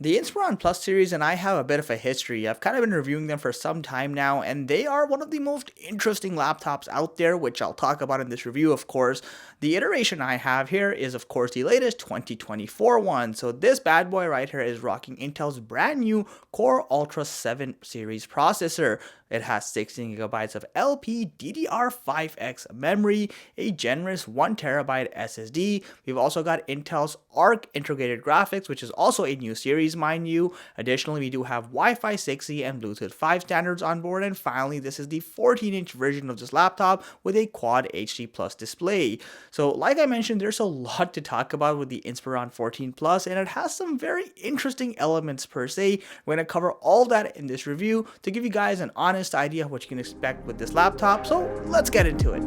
The Inspiron Plus series and I have a bit of a history. I've kind of been reviewing them for some time now, and they are one of the most interesting laptops out there, which I'll talk about in this review, of course. The iteration I have here is, of course, the latest 2024 one. So this bad boy right here is rocking Intel's brand new Core Ultra 7 series processor. It has 16 gigabytes of LPDDR5X memory, a generous 1TB SSD. We've also got Intel's Arc integrated graphics, which is also a new series, mind you. Additionally, we do have Wi-Fi 6E and Bluetooth 5 standards on board. And finally, this is the 14-inch version of this laptop with a Quad HD Plus display. So like I mentioned, there's a lot to talk about with the Inspiron 14 Plus, and it has some very interesting elements per se. We're going to cover all that in this review to give you guys an honest idea of what you can expect with this laptop. So let's get into it.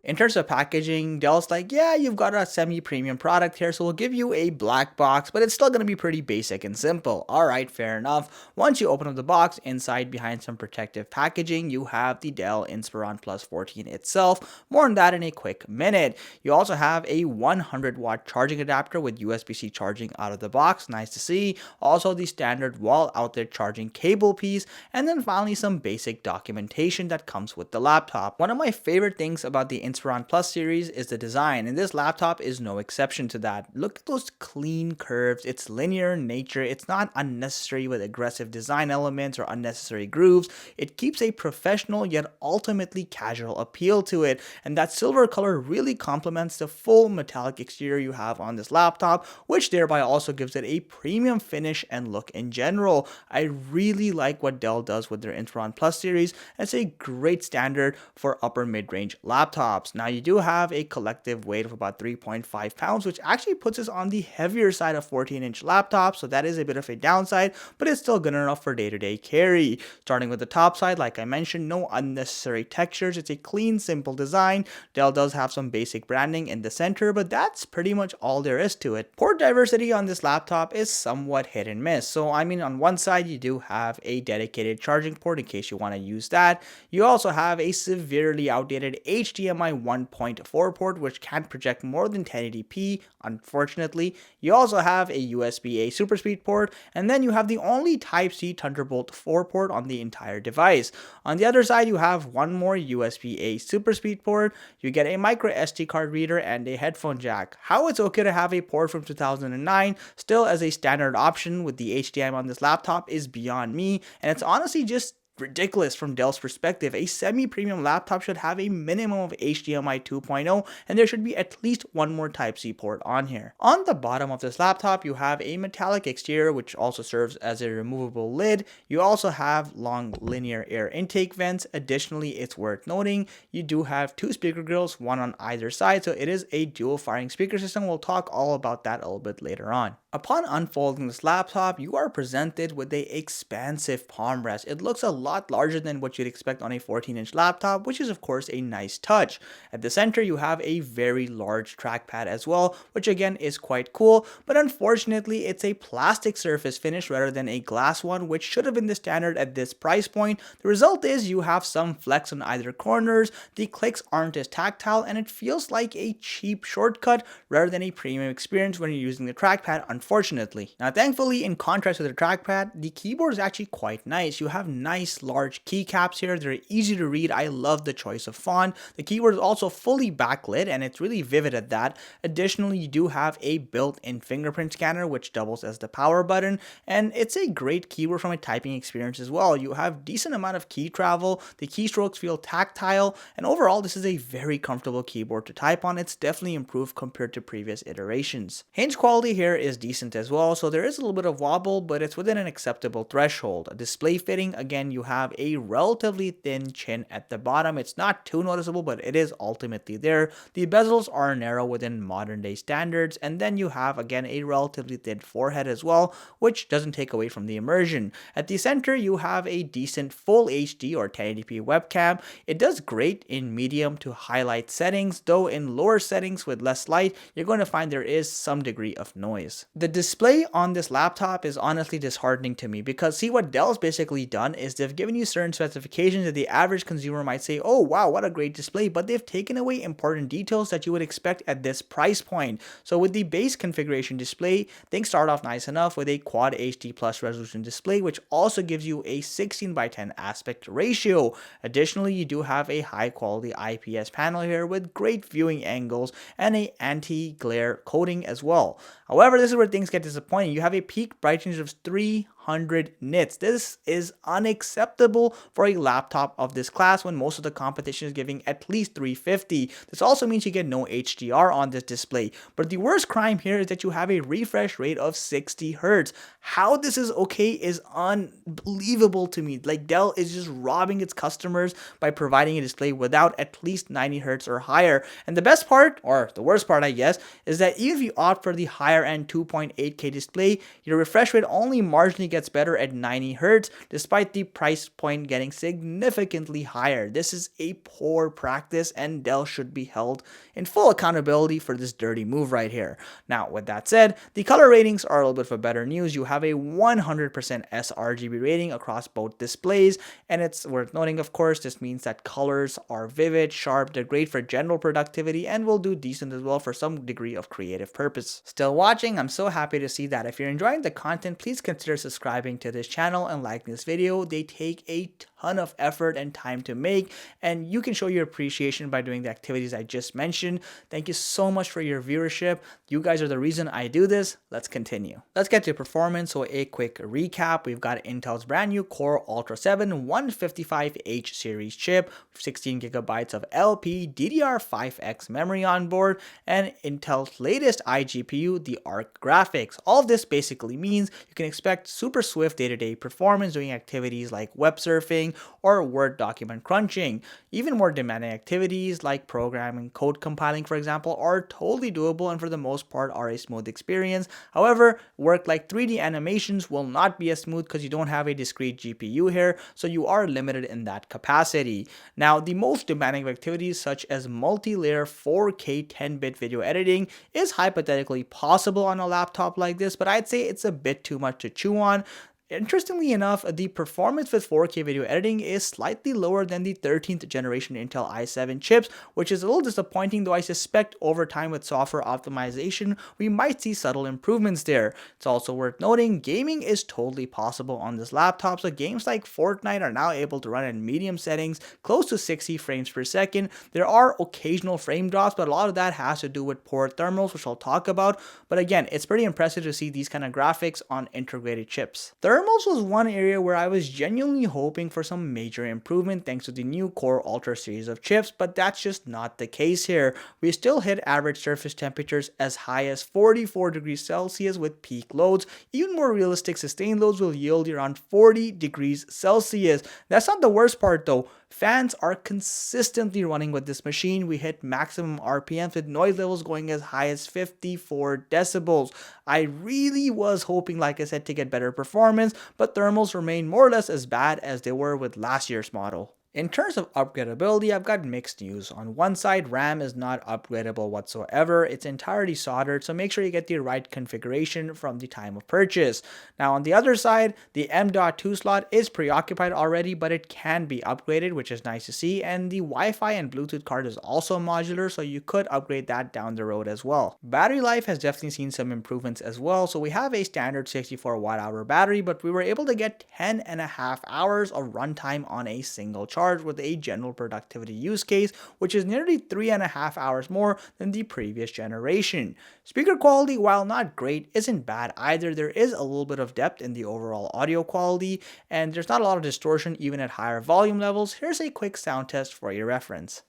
In terms of packaging, Dell's like, yeah, you've got a semi-premium product here, so we'll give you a black box, but it's still going to be pretty basic and simple. Alright, fair enough. Once you open up the box, inside behind some protective packaging, you have the Dell Inspiron Plus 14 itself. More on that in a quick minute. You also have a 100-watt charging adapter with USB-C charging out of the box. Nice to see. Also the standard wall outlet charging cable piece, and then finally some basic documentation that comes with the laptop. One of my favorite things about the Inspiron Plus series is the design, and this laptop is no exception to that. Look at those clean curves. It's linear in nature. It's not unnecessary with aggressive design elements or unnecessary grooves. It keeps a professional yet ultimately casual appeal to it, and that silver color really complements the full metallic exterior you have on this laptop, which thereby also gives it a premium finish and look in general. I really like what Dell does with their Inspiron Plus series. It's a great standard for upper mid-range laptops. Now you do have a collective weight of about 3.5 pounds, which actually puts us on the heavier side of 14-inch laptops, so that is a bit of a downside, but it's still good enough for day-to-day carry. Starting with the top side, like I mentioned, no unnecessary textures. It's a clean, simple design. Dell does have some basic branding in the center, but that's pretty much all there is to it. Port diversity on this laptop is somewhat hit and miss. So I mean, on one side you do have a dedicated charging port in case you want to use that. You also have a severely outdated HDMI 1.4 port, which can't project more than 1080p, unfortunately. You also have a USB-A super speed port, and then you have the only Type-C Thunderbolt 4 port on the entire device. On the other side, you have one more USB-A super speed port, you get a micro SD card reader, and a headphone jack. How it's okay to have a port from 2009 still as a standard option with the HDMI on this laptop is beyond me, and it's honestly just ridiculous from Dell's perspective. A semi-premium laptop should have a minimum of HDMI 2.0, and there should be at least one more Type-C port on here. On the bottom of this laptop, you have a metallic exterior, which also serves as a removable lid. You also have long linear air intake vents. Additionally, it's worth noting, you do have two speaker grills, one on either side, so it is a dual firing speaker system. We'll talk all about that a little bit later on. Upon unfolding this laptop, you are presented with a expansive palm rest. It looks a lot larger than what you'd expect on a 14-inch laptop, which is of course a nice touch. At the center, you have a very large trackpad as well, which again is quite cool, but unfortunately it's a plastic surface finish rather than a glass one, which should have been the standard at this price point. The result is you have some flex on either corners, the clicks aren't as tactile, and it feels like a cheap shortcut rather than a premium experience when you're using the trackpad, unfortunately. Now thankfully, in contrast to the trackpad, the keyboard is actually quite nice. You have nice large keycaps here. They're easy to read. I love the choice of font. The keyboard is also fully backlit and it's really vivid at that. Additionally, you do have a built-in fingerprint scanner which doubles as the power button, and it's a great keyboard from a typing experience as well. You have decent amount of key travel, the keystrokes feel tactile, and overall this is a very comfortable keyboard to type on. It's definitely improved compared to previous iterations. Hinge quality here is decent as well, so there is a little bit of wobble, but it's within an acceptable threshold. A display fitting, again, you have a relatively thin chin at the bottom. It's not too noticeable, but it is ultimately there. The bezels are narrow within modern day standards, and then you have again a relatively thin forehead as well, which doesn't take away from the immersion. At the center, you have a decent full HD or 1080p webcam. It does great in medium to highlight settings, though in lower settings with less light, you're going to find there is some degree of noise. The display on this laptop is honestly disheartening to me because see what Dell's basically done is they've given you certain specifications that the average consumer might say, oh wow, what a great display, but they've taken away important details that you would expect at this price point. So with the base configuration display, things start off nice enough with a Quad HD Plus resolution display, which also gives you a 16:10 aspect ratio. Additionally, you do have a high quality IPS panel here with great viewing angles and a anti-glare coating as well. However, this is where things get disappointing. You have a peak brightness of 300 nits. This is unacceptable for a laptop of this class when most of the competition is giving at least 350. This also means you get no HDR on this display. But the worst crime here is that you have a refresh rate of 60 Hz. How this is okay is unbelievable to me. Like Dell is just robbing its customers by providing a display without at least 90 Hz or higher. And the best part, or the worst part I guess, is that even if you opt for the higher end 2.8K display, your refresh rate only marginally gets better at 90 Hz despite the price point getting significantly higher. This is a poor practice and Dell should be held in full accountability for this dirty move right here. Now with that said, the color ratings are a little bit for better news. You have a 100% sRGB rating across both displays, and it's worth noting of course this means that colors are vivid, sharp, they're great for general productivity and will do decent as well for some degree of creative purpose. Still watching, I'm so happy to see that. If you're enjoying the content, please consider subscribing to this channel and liking this video. They take a ton of effort and time to make, and you can show your appreciation by doing the activities I just mentioned. Thank you so much for your viewership. You guys are the reason I do this. Let's continue. Let's get to performance. So a quick recap. We've got Intel's brand new Core Ultra 7 155H series chip, 16 gigabytes of LPDDR5X memory on board, and Intel's latest iGPU, the Arc graphics. All of this basically means you can expect super swift day-to-day performance doing activities like web surfing or Word document crunching. Even more demanding activities like programming, code compiling, for example, are totally doable and for the most part are a smooth experience. However, work like 3D animations will not be as smooth because you don't have a discrete GPU here, so you are limited in that capacity. Now, the most demanding activities such as multi-layer 4K 10-bit video editing is hypothetically possible on a laptop like this, but I'd say it's a bit too much to chew on. Interestingly enough, the performance with 4K video editing is slightly lower than the 13th generation Intel i7 chips, which is a little disappointing, though I suspect over time with software optimization, we might see subtle improvements there. It's also worth noting, gaming is totally possible on this laptop, so games like Fortnite are now able to run in medium settings, close to 60 frames per second. There are occasional frame drops, but a lot of that has to do with poor thermals, which I'll talk about. But again, it's pretty impressive to see these kind of graphics on integrated chips. Thermals was one area where I was genuinely hoping for some major improvement thanks to the new Core Ultra series of chips, but that's just not the case here. We still hit average surface temperatures as high as 44 degrees Celsius with peak loads. Even more realistic sustained loads will yield around 40 degrees Celsius. That's not the worst part though. Fans are consistently running with this machine. We hit maximum RPMs with noise levels going as high as 54 decibels. I really was hoping, like I said, to get better performance, but thermals remain more or less as bad as they were with last year's model. In terms of upgradability, I've got mixed news. On one side, RAM is not upgradable whatsoever. It's entirely soldered, so make sure you get the right configuration from the time of purchase. Now on the other side, the M.2 slot is preoccupied already, but it can be upgraded, which is nice to see. And the Wi-Fi and Bluetooth card is also modular, so you could upgrade that down the road as well. Battery life has definitely seen some improvements as well. So we have a standard 64 watt-hour battery, but we were able to get 10.5 hours of runtime on a single charge with a general productivity use case, which is nearly 3.5 hours more than the previous generation. Speaker quality, while not great, isn't bad either. There is a little bit of depth in the overall audio quality, and there's not a lot of distortion even at higher volume levels. Here's a quick sound test for your reference.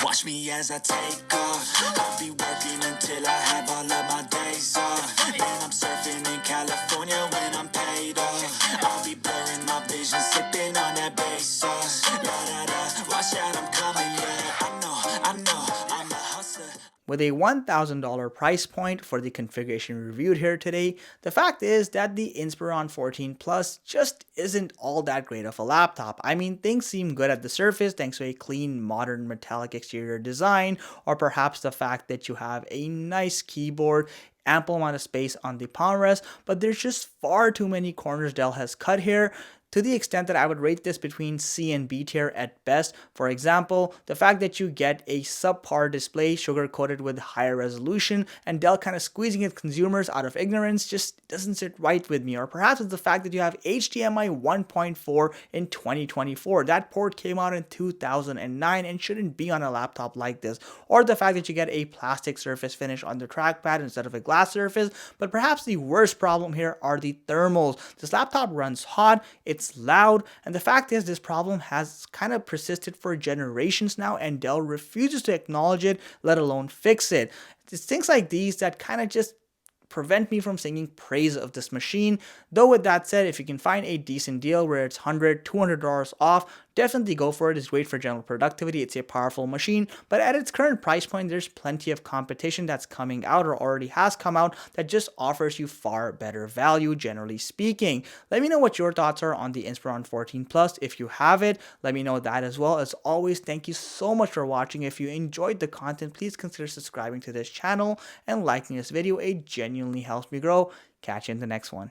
Watch me as I take off. I'll be working until I have all of my days off. Then I'm surfing in California when I'm paid off. I'll be blurring my vision, sipping on that bass sauce. La da da, watch out, I'm coming, yeah. I know, I'm a hustler. With a $1,000 price point for the configuration reviewed here today, the fact is that the Inspiron 14 Plus just isn't all that great of a laptop. I mean, things seem good at the surface thanks to a clean, modern metallic exterior design, or perhaps the fact that you have a nice keyboard, ample amount of space on the palm rest, but there's just far too many corners Dell has cut here, to the extent that I would rate this between C and B tier at best. For example, the fact that you get a subpar display sugar coated with higher resolution and Dell kind of squeezing its consumers out of ignorance just doesn't sit right with me. Or perhaps it's the fact that you have HDMI 1.4 in 2024. That port came out in 2009 and shouldn't be on a laptop like this. Or the fact that you get a plastic surface finish on the trackpad instead of a glass surface. But perhaps the worst problem here are the thermals. This laptop runs hot, it's loud, and the fact is this problem has kind of persisted for generations now, and Dell refuses to acknowledge it, let alone fix it. It's things like these that kind of just prevent me from singing praise of this machine. Though with that said, if you can find a decent deal where it's $100, $200 off, definitely go for it. It's great for general productivity. It's a powerful machine, but at its current price point, there's plenty of competition that's coming out or already has come out that just offers you far better value, generally speaking. Let me know what your thoughts are on the Inspiron 14 Plus. If you have it, let me know that as well. As always, thank you so much for watching. If you enjoyed the content, please consider subscribing to this channel and liking this video. It genuinely helps me grow. Catch you in the next one.